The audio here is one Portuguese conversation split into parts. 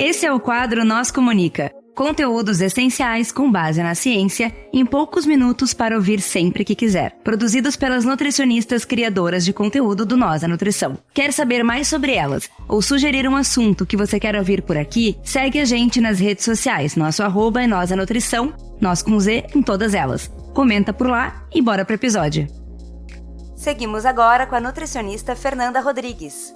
Esse é o quadro Nós Comunica. Conteúdos essenciais com base na ciência, em poucos minutos para ouvir sempre que quiser. Produzidos pelas nutricionistas criadoras de conteúdo do Nós a Nutrição. Quer saber mais sobre elas ou sugerir um assunto que você quer ouvir por aqui? Segue a gente nas redes sociais. Nosso @ é Nós a Nutrição, nós com Z em todas elas. Comenta por lá e bora pro episódio. Seguimos agora com a nutricionista Fernanda Rodrigues.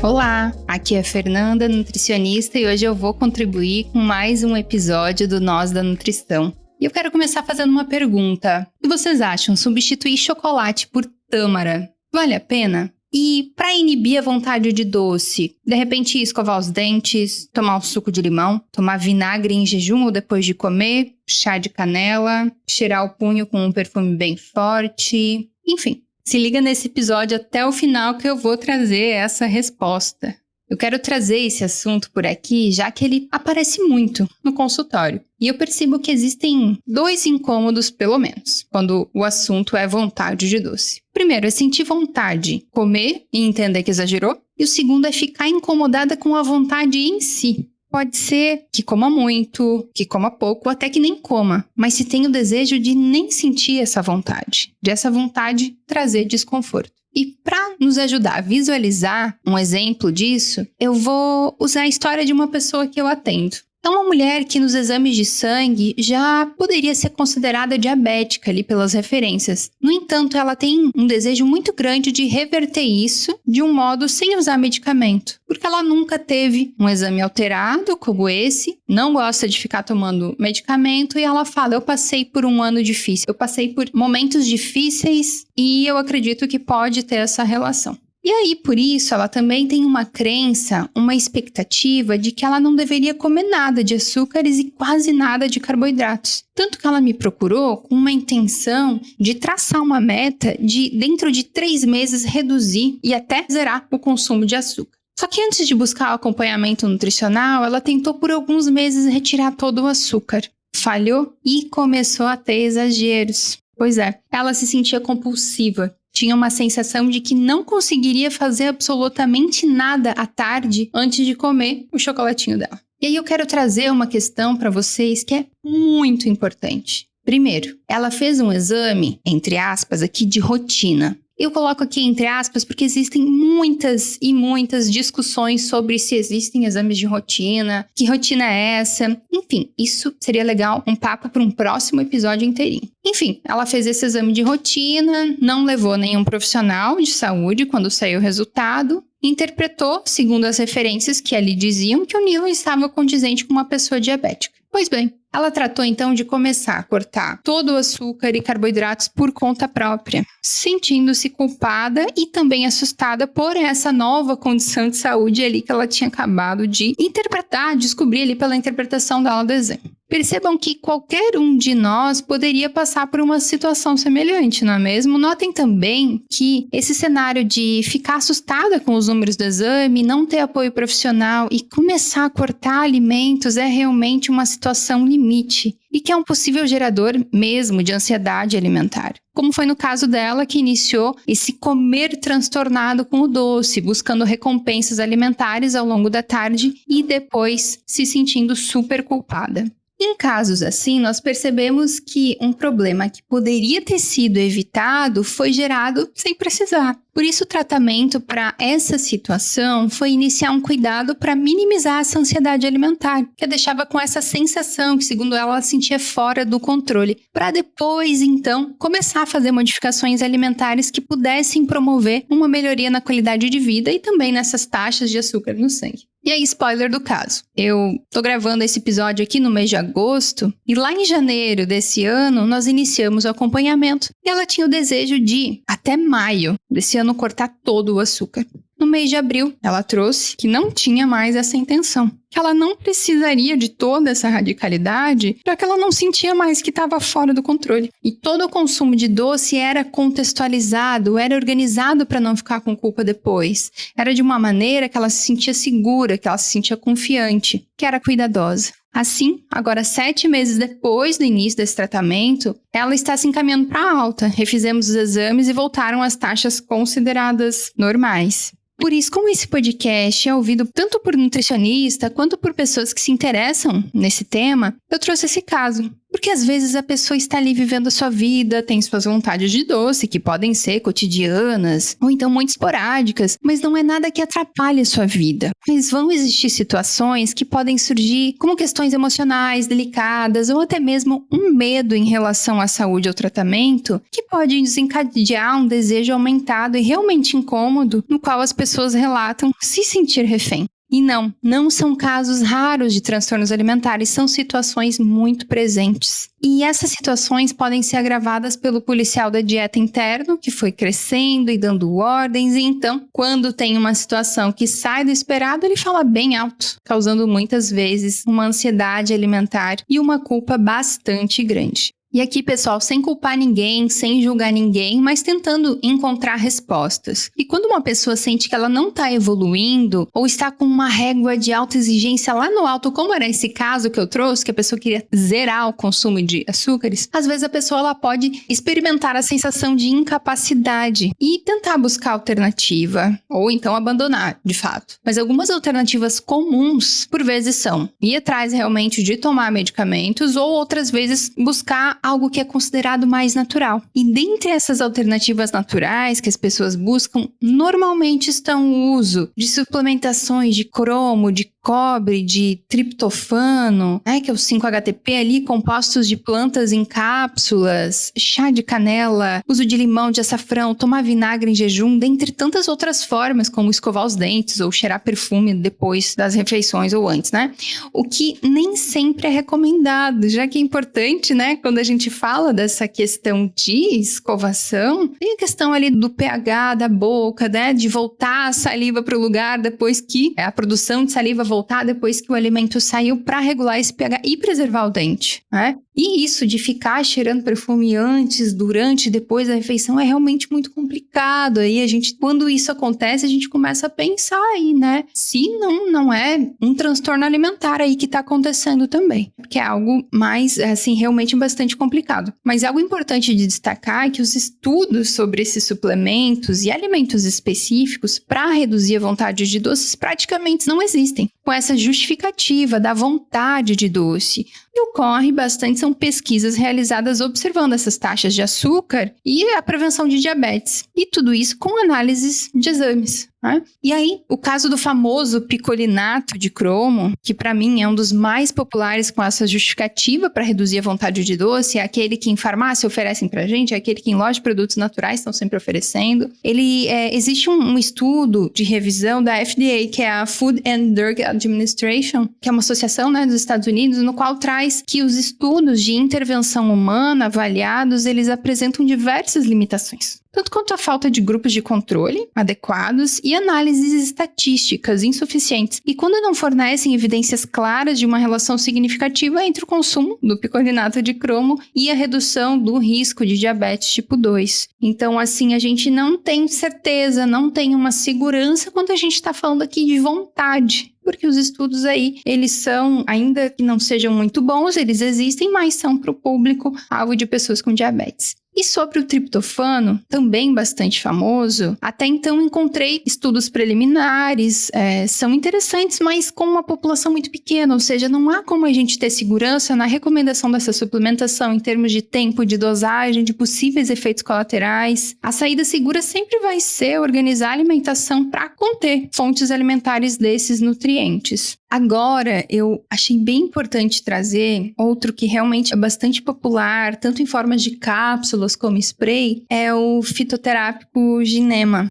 Olá, aqui é a Fernanda, nutricionista, e hoje eu vou contribuir com mais um episódio do Nós da Nutrição. E eu quero começar fazendo uma pergunta. O que vocês acham? Substituir chocolate por tâmara vale a pena? E para inibir a vontade de doce, de repente escovar os dentes, tomar um suco de limão, tomar vinagre em jejum ou depois de comer, chá de canela, cheirar o punho com um perfume bem forte, enfim. Se liga nesse episódio até o final que eu vou trazer essa resposta. Eu quero trazer esse assunto por aqui, já que ele aparece muito no consultório. E eu percebo que existem 2 incômodos, pelo menos, quando o assunto é vontade de doce. Primeiro é sentir vontade, comer e entender que exagerou. E o segundo é ficar incomodada com a vontade em si. Pode ser que coma muito, que coma pouco, ou até que nem coma. Mas se tem o desejo de nem sentir essa vontade, de essa vontade trazer desconforto. E para nos ajudar a visualizar um exemplo disso, eu vou usar a história de uma pessoa que eu atendo. É uma mulher que nos exames de sangue já poderia ser considerada diabética ali pelas referências. No entanto, ela tem um desejo muito grande de reverter isso de um modo sem usar medicamento. Porque ela nunca teve um exame alterado como esse, não gosta de ficar tomando medicamento e ela fala, eu passei por um ano difícil, eu passei por momentos difíceis e eu acredito que pode ter essa relação. E aí, por isso, ela também tem uma crença, uma expectativa de que ela não deveria comer nada de açúcares e quase nada de carboidratos. Tanto que ela me procurou com uma intenção de traçar uma meta de, dentro de 3 meses, reduzir e até zerar o consumo de açúcar. Só que antes de buscar o acompanhamento nutricional, ela tentou por alguns meses retirar todo o açúcar. Falhou e começou a ter exageros. Pois é, ela se sentia compulsiva. Tinha uma sensação de que não conseguiria fazer absolutamente nada à tarde antes de comer o chocolatinho dela. E aí eu quero trazer uma questão para vocês que é muito importante. Primeiro, ela fez um exame, entre aspas, aqui de rotina. Eu coloco aqui entre aspas porque existem muitas e muitas discussões sobre se existem exames de rotina, que rotina é essa. Enfim, isso seria legal, um papo para um próximo episódio inteirinho. Enfim, ela fez esse exame de rotina, não levou nenhum profissional de saúde quando saiu o resultado, interpretou, segundo as referências que ali diziam, que o nível estava condizente com uma pessoa diabética. Pois bem, ela tratou então de começar a cortar todo o açúcar e carboidratos por conta própria, sentindo-se culpada e também assustada por essa nova condição de saúde ali que ela tinha acabado de interpretar, descobrir ali pela interpretação dela do exame. Percebam que qualquer um de nós poderia passar por uma situação semelhante, não é mesmo? Notem também que esse cenário de ficar assustada com os números do exame, não ter apoio profissional e começar a cortar alimentos é realmente uma situação limite e que é um possível gerador mesmo de ansiedade alimentar. Como foi no caso dela, que iniciou esse comer transtornado com o doce, buscando recompensas alimentares ao longo da tarde e depois se sentindo super culpada. Em casos assim, nós percebemos que um problema que poderia ter sido evitado foi gerado sem precisar. Por isso, o tratamento para essa situação foi iniciar um cuidado para minimizar essa ansiedade alimentar, que a deixava com essa sensação que, segundo ela sentia fora do controle, para depois, então, começar a fazer modificações alimentares que pudessem promover uma melhoria na qualidade de vida e também nessas taxas de açúcar no sangue. E aí, spoiler do caso. Eu tô gravando esse episódio aqui no mês de agosto e lá em janeiro desse ano nós iniciamos o acompanhamento e ela tinha o desejo de, até maio desse ano, cortar todo o açúcar. No mês de abril, ela trouxe que não tinha mais essa intenção. que ela não precisaria de toda essa radicalidade, já que ela não sentia mais que estava fora do controle. E todo o consumo de doce era contextualizado, era organizado para não ficar com culpa depois. Era de uma maneira que ela se sentia segura, que ela se sentia confiante, que era cuidadosa. Assim, agora 7 meses depois do início desse tratamento, ela está se encaminhando para alta. Refizemos os exames e voltaram às taxas consideradas normais. Por isso, como esse podcast é ouvido tanto por nutricionista quanto por pessoas que se interessam nesse tema, eu trouxe esse caso. Porque às vezes a pessoa está ali vivendo a sua vida, tem suas vontades de doce, que podem ser cotidianas, ou então muito esporádicas, mas não é nada que atrapalhe a sua vida. Mas vão existir situações que podem surgir como questões emocionais, delicadas, ou até mesmo um medo em relação à saúde ou tratamento, que pode desencadear um desejo aumentado e realmente incômodo, no qual as pessoas relatam se sentir refém. E não são casos raros de transtornos alimentares, são situações muito presentes. E essas situações podem ser agravadas pelo policial da dieta interno, que foi crescendo e dando ordens, e então, quando tem uma situação que sai do esperado, ele fala bem alto, causando muitas vezes uma ansiedade alimentar e uma culpa bastante grande. E aqui, pessoal, sem culpar ninguém, sem julgar ninguém, mas tentando encontrar respostas. E quando uma pessoa sente que ela não está evoluindo ou está com uma régua de alta exigência lá no alto, como era esse caso que eu trouxe, que a pessoa queria zerar o consumo de açúcares, às vezes a pessoa ela pode experimentar a sensação de incapacidade e tentar buscar alternativa, ou então abandonar, de fato. Mas algumas alternativas comuns, por vezes, são ir atrás realmente de tomar medicamentos ou outras vezes buscar algo que é considerado mais natural. E dentre essas alternativas naturais que as pessoas buscam, normalmente estão o uso de suplementações de cromo, de cobre, de triptofano, que é o 5-HTP ali, compostos de plantas em cápsulas, chá de canela, uso de limão, de açafrão, tomar vinagre em jejum, dentre tantas outras formas, como escovar os dentes ou cheirar perfume depois das refeições ou antes, né? O que nem sempre é recomendado, já que é importante, né, quando a gente fala dessa questão de escovação, tem a questão ali do pH da boca, né, de voltar a saliva para o lugar depois que a produção de saliva voltar depois que o alimento saiu, para regular esse pH e preservar o dente, né? E isso de ficar cheirando perfume antes, durante, depois da refeição é realmente muito complicado. Aí quando isso acontece, a gente começa a pensar aí, né? Se não é um transtorno alimentar aí que tá acontecendo também. Porque é algo mais, assim, realmente bastante complicado. Mas algo importante de destacar é que os estudos sobre esses suplementos e alimentos específicos para reduzir a vontade de doces praticamente não existem, com essa justificativa da vontade de doce. E ocorre bastante são pesquisas realizadas observando essas taxas de açúcar e a prevenção de diabetes. E tudo isso com análises de exames. Né? E aí, o caso do famoso picolinato de cromo, que para mim é um dos mais populares com essa justificativa para reduzir a vontade de doce, é aquele que em farmácia oferecem pra gente, é aquele que em loja de produtos naturais estão sempre oferecendo. Existe um estudo de revisão da FDA, que é a Food and Drug Administration, que é uma associação, né, dos Estados Unidos, no qual traz que os estudos de intervenção humana avaliados, eles apresentam diversas limitações. Tanto quanto a falta de grupos de controle adequados e análises estatísticas insuficientes. E quando não fornecem evidências claras de uma relação significativa entre o consumo do picolinato de cromo e a redução do risco de diabetes tipo 2. Então, assim, a gente não tem certeza, não tem uma segurança quando a gente está falando aqui de vontade. Porque os estudos aí, eles são, ainda que não sejam muito bons, eles existem, mas são para o público alvo de pessoas com diabetes. E sobre o triptofano, também bastante famoso, até então encontrei estudos preliminares, são interessantes, mas com uma população muito pequena, ou seja, não há como a gente ter segurança na recomendação dessa suplementação em termos de tempo, de dosagem, de possíveis efeitos colaterais. A saída segura sempre vai ser organizar a alimentação para conter fontes alimentares desses nutrientes. Agora, eu achei bem importante trazer outro que realmente é bastante popular, tanto em formas de cápsulas como spray, é o fitoterápico Ginema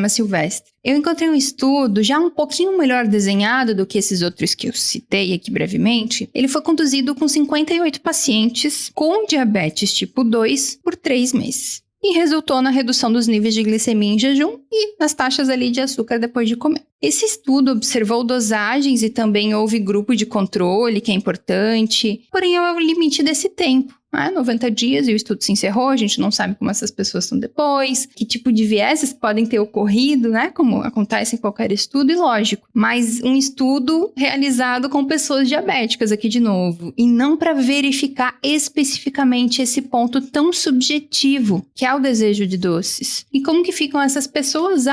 silvestre. Eu encontrei um estudo já um pouquinho melhor desenhado do que esses outros que eu citei aqui brevemente. Ele foi conduzido com 58 pacientes com diabetes tipo 2 por 3 meses. e resultou na redução dos níveis de glicemia em jejum e nas taxas ali de açúcar depois de comer. Esse estudo observou dosagens e também houve grupo de controle, que é importante, porém é o limite desse tempo. 90 dias e o estudo se encerrou, a gente não sabe como essas pessoas estão depois, que tipo de vieses podem ter ocorrido, como acontece em qualquer estudo, e lógico, mas um estudo realizado com pessoas diabéticas aqui de novo, e não para verificar especificamente esse ponto tão subjetivo, que é o desejo de doces. E como que ficam essas pessoas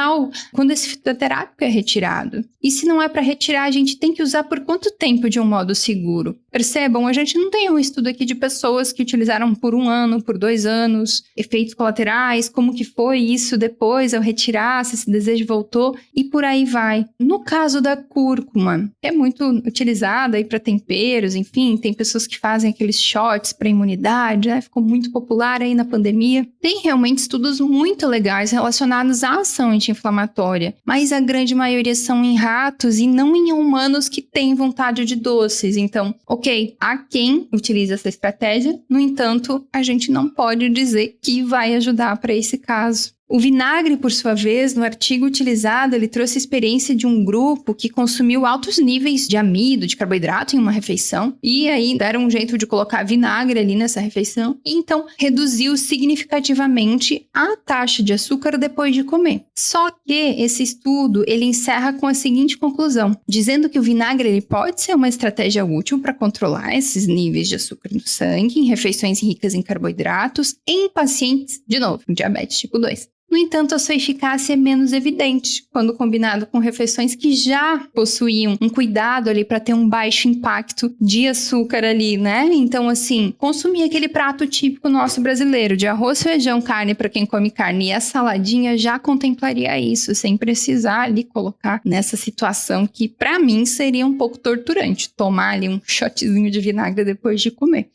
quando esse fitoterápico é retirado? E se não é para retirar, a gente tem que usar por quanto tempo de um modo seguro? Percebam, a gente não tem um estudo aqui de pessoas que utilizaram por 1 ano, por 2 anos, efeitos colaterais, como que foi isso depois ao retirar, se esse desejo voltou, e por aí vai. No caso da cúrcuma, é muito utilizada aí para temperos, enfim, tem pessoas que fazem aqueles shots para imunidade, ficou muito popular aí na pandemia. Tem realmente estudos muito legais relacionados à ação anti-inflamatória, mas a grande maioria são em ratos e não em humanos que têm vontade de doces. Então, ok, há quem utiliza essa estratégia, no entanto, a gente não pode dizer que vai ajudar para esse caso. O vinagre, por sua vez, no artigo utilizado, ele trouxe a experiência de um grupo que consumiu altos níveis de amido, de carboidrato em uma refeição, e aí deram um jeito de colocar vinagre ali nessa refeição, e então reduziu significativamente a taxa de açúcar depois de comer. Só que esse estudo, ele encerra com a seguinte conclusão, dizendo que o vinagre ele pode ser uma estratégia útil para controlar esses níveis de açúcar no sangue, em refeições ricas em carboidratos, em pacientes, de novo, com diabetes tipo 2. No entanto, a sua eficácia é menos evidente quando combinado com refeições que já possuíam um cuidado ali para ter um baixo impacto de açúcar ali, Então, assim, consumir aquele prato típico nosso brasileiro de arroz, feijão, carne para quem come carne e a saladinha já contemplaria isso, sem precisar ali colocar nessa situação que para mim seria um pouco torturante, tomar ali um shotzinho de vinagre depois de comer,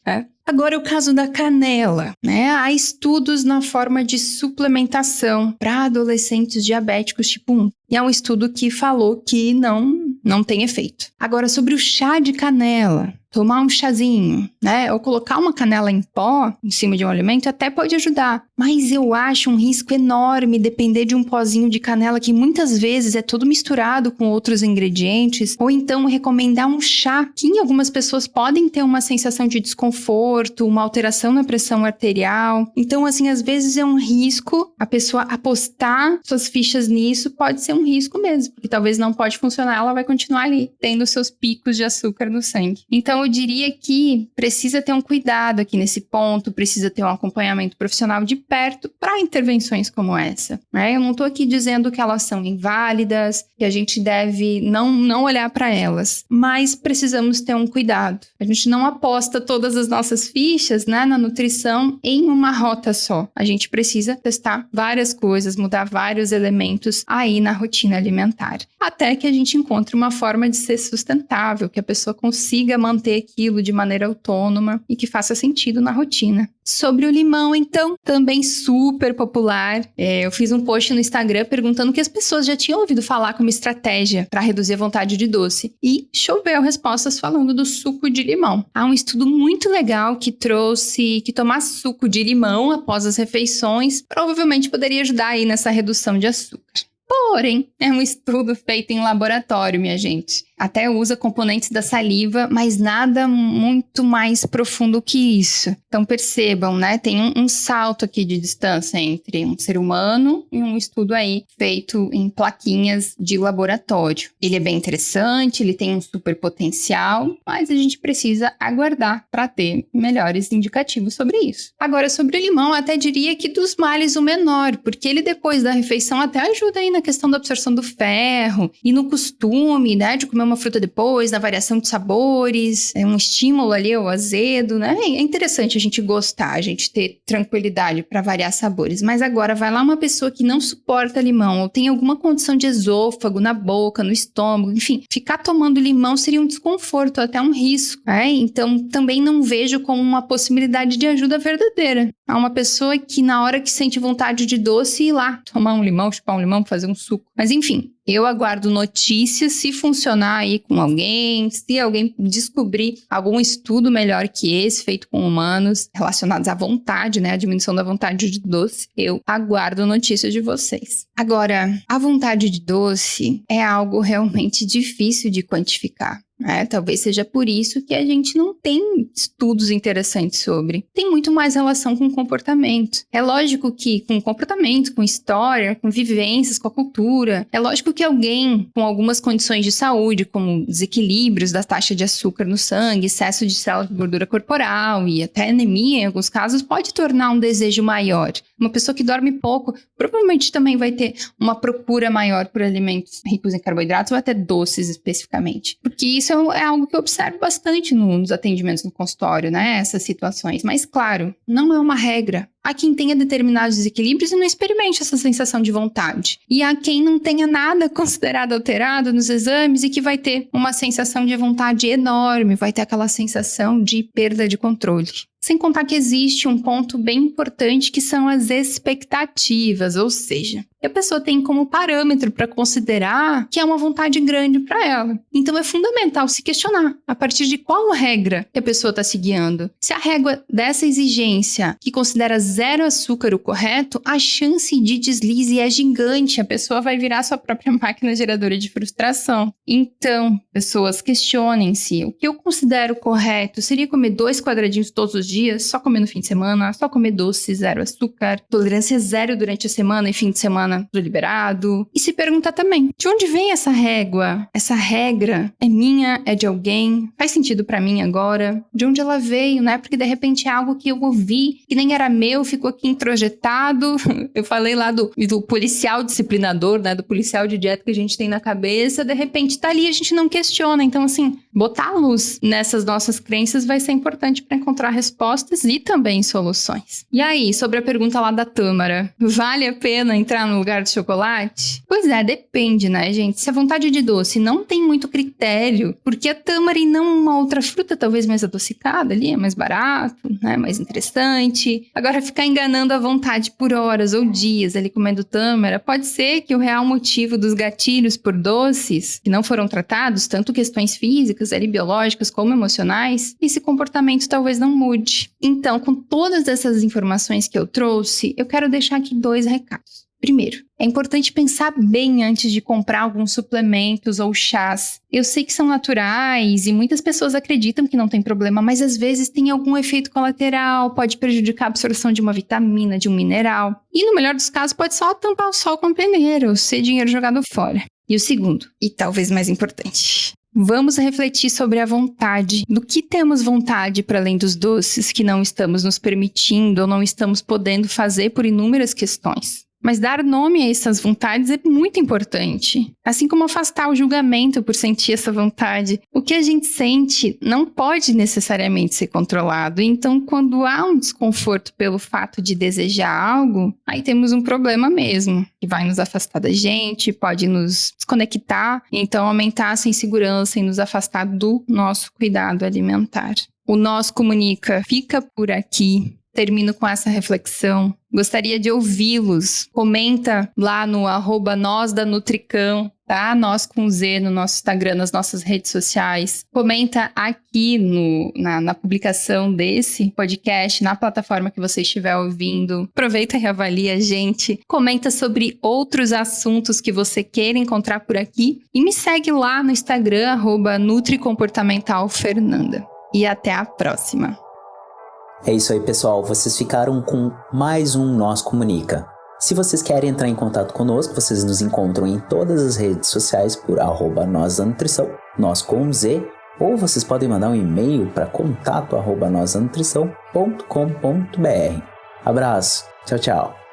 Agora, o caso da canela, Há estudos na forma de suplementação para adolescentes diabéticos tipo 1. E é um estudo que falou que não tem efeito. Agora, sobre o chá de canela, tomar um chazinho, ou colocar uma canela em pó em cima de um alimento até pode ajudar. Mas eu acho um risco enorme depender de um pozinho de canela que muitas vezes é todo misturado com outros ingredientes, ou então recomendar um chá que em algumas pessoas podem ter uma sensação de desconforto, uma alteração na pressão arterial. Então, assim, às vezes é um risco a pessoa apostar suas fichas nisso, pode ser um risco mesmo, porque talvez não pode funcionar, ela vai continuar ali, tendo seus picos de açúcar no sangue. Então, eu diria que precisa ter um cuidado aqui nesse ponto, precisa ter um acompanhamento profissional de perto para intervenções como essa. Eu não estou aqui dizendo que elas são inválidas, que a gente deve não olhar para elas, mas precisamos ter um cuidado. A gente não aposta todas as nossas fichas, na nutrição em uma rota só. A gente precisa testar várias coisas, mudar vários elementos aí na rotina alimentar, até que a gente encontre uma forma de ser sustentável, que a pessoa consiga manter aquilo de maneira autônoma e que faça sentido na rotina. Sobre o limão, então, também super popular. Eu fiz um post no Instagram perguntando que as pessoas já tinham ouvido falar como estratégia para reduzir a vontade de doce. E choveu respostas falando do suco de limão. Há um estudo muito legal que trouxe que tomar suco de limão após as refeições provavelmente poderia ajudar aí nessa redução de açúcar. Porém, é um estudo feito em laboratório, minha gente. Até usa componentes da saliva, mas nada muito mais profundo que isso. Então percebam, tem um salto aqui de distância entre um ser humano e um estudo aí feito em plaquinhas de laboratório. Ele é bem interessante, ele tem um super potencial, mas a gente precisa aguardar para ter melhores indicativos sobre isso. Agora, sobre o limão, eu até diria que dos males o menor, porque ele depois da refeição até ajuda aí na questão da absorção do ferro e no costume, de comer uma fruta depois, na variação de sabores, é um estímulo ali ao azedo, É interessante a gente gostar, a gente ter tranquilidade para variar sabores, mas agora vai lá uma pessoa que não suporta limão ou tem alguma condição de esôfago, na boca, no estômago, enfim, ficar tomando limão seria um desconforto, até um risco, Então também não vejo como uma possibilidade de ajuda verdadeira. a uma pessoa que na hora que sente vontade de doce, ir lá tomar um limão, chupar um limão, fazer um suco. Mas enfim, eu aguardo notícias se funcionar aí com alguém, se alguém descobrir algum estudo melhor que esse, feito com humanos, relacionados à vontade, né? A diminuição da vontade de doce. Eu aguardo notícias de vocês. Agora, a vontade de doce é algo realmente difícil de quantificar. Talvez seja por isso que a gente não tem estudos interessantes sobre. Tem muito mais relação com comportamento. É lógico que com comportamento, com história, com vivências, com a cultura. É lógico que alguém com algumas condições de saúde, como desequilíbrios da taxa de açúcar no sangue, excesso de células de gordura corporal e até anemia em alguns casos, pode tornar um desejo maior. Uma pessoa que dorme pouco provavelmente também vai ter uma procura maior por alimentos ricos em carboidratos ou até doces especificamente. Porque isso é algo que eu observo bastante nos atendimentos no consultório, né? Essas situações. Mas, claro, não é uma regra. Há quem tenha determinados desequilíbrios e não experimente essa sensação de vontade. E há quem não tenha nada considerado alterado nos exames e que vai ter uma sensação de vontade enorme, vai ter aquela sensação de perda de controle. Sem contar que existe um ponto bem importante que são as expectativas, ou seja, a pessoa tem como parâmetro para considerar que é uma vontade grande para ela. Então é fundamental se questionar a partir de qual regra que a pessoa está se guiando. Se a régua dessa exigência, que considera zero açúcar o correto, a chance de deslize é gigante. A pessoa vai virar sua própria máquina geradora de frustração. Então, pessoas, questionem-se. O que eu considero correto? Seria comer 2 quadradinhos todos os dias, só comer no fim de semana, só comer doce, zero açúcar, tolerância zero durante a semana e fim de semana tudo liberado. E se perguntar também, de onde vem essa régua? Essa regra é minha? É de alguém? Faz sentido pra mim agora? De onde ela veio, né? Porque de repente é algo que eu ouvi, que nem era meu, ficou aqui introjetado. Eu falei lá do policial disciplinador, né? Do policial de dieta que a gente tem na cabeça. De repente tá ali, a gente não questiona. Então, assim, botar a luz nessas nossas crenças vai ser importante para encontrar respostas e também soluções. E aí, sobre a pergunta lá da Tâmara, vale a pena entrar no lugar de chocolate? Pois é, depende, né, gente? Se a vontade de doce não tem muito critério, porque a tâmara e não uma outra fruta talvez mais adocicada ali, é mais barato, né, mais interessante. Agora, ficar enganando a vontade por horas ou dias ali comendo tâmara, pode ser que o real motivo dos gatilhos por doces, que não foram tratados, tanto questões físicas, ali, biológicas como emocionais, esse comportamento talvez não mude. Então, com todas essas informações que eu trouxe, eu quero deixar aqui 2 recados. Primeiro, é importante pensar bem antes de comprar alguns suplementos ou chás. Eu sei que são naturais e muitas pessoas acreditam que não tem problema, mas às vezes tem algum efeito colateral, pode prejudicar a absorção de uma vitamina, de um mineral. E no melhor dos casos, pode só tampar o sol com a peneira ou ser dinheiro jogado fora. E o segundo, e talvez mais importante, vamos refletir sobre a vontade. Do que temos vontade para além dos doces que não estamos nos permitindo ou não estamos podendo fazer por inúmeras questões. Mas dar nome a essas vontades é muito importante. Assim como afastar o julgamento por sentir essa vontade. O que a gente sente não pode necessariamente ser controlado. Então, quando há um desconforto pelo fato de desejar algo, aí temos um problema mesmo. Que vai nos afastar da gente, pode nos desconectar. E então, aumentar essa insegurança e nos afastar do nosso cuidado alimentar. O Nós Comunica fica por aqui. Termino com essa reflexão. Gostaria de ouvi-los. Comenta lá no @nozdanutricão, tá? Nós com Z no nosso Instagram, nas nossas redes sociais. Comenta aqui na publicação desse podcast, na plataforma que você estiver ouvindo. Aproveita e avalia a gente. Comenta sobre outros assuntos que você queira encontrar por aqui. E me segue lá no Instagram, @nutricomportamentalfernanda. E até a próxima. É isso aí, pessoal. Vocês ficaram com mais um Nós Comunica. Se vocês querem entrar em contato conosco, vocês nos encontram em todas as redes sociais por @nozdanutrição, nós com Z, ou vocês podem mandar um e-mail para contato@nozdanutrição.com.br. Abraço. Tchau, tchau.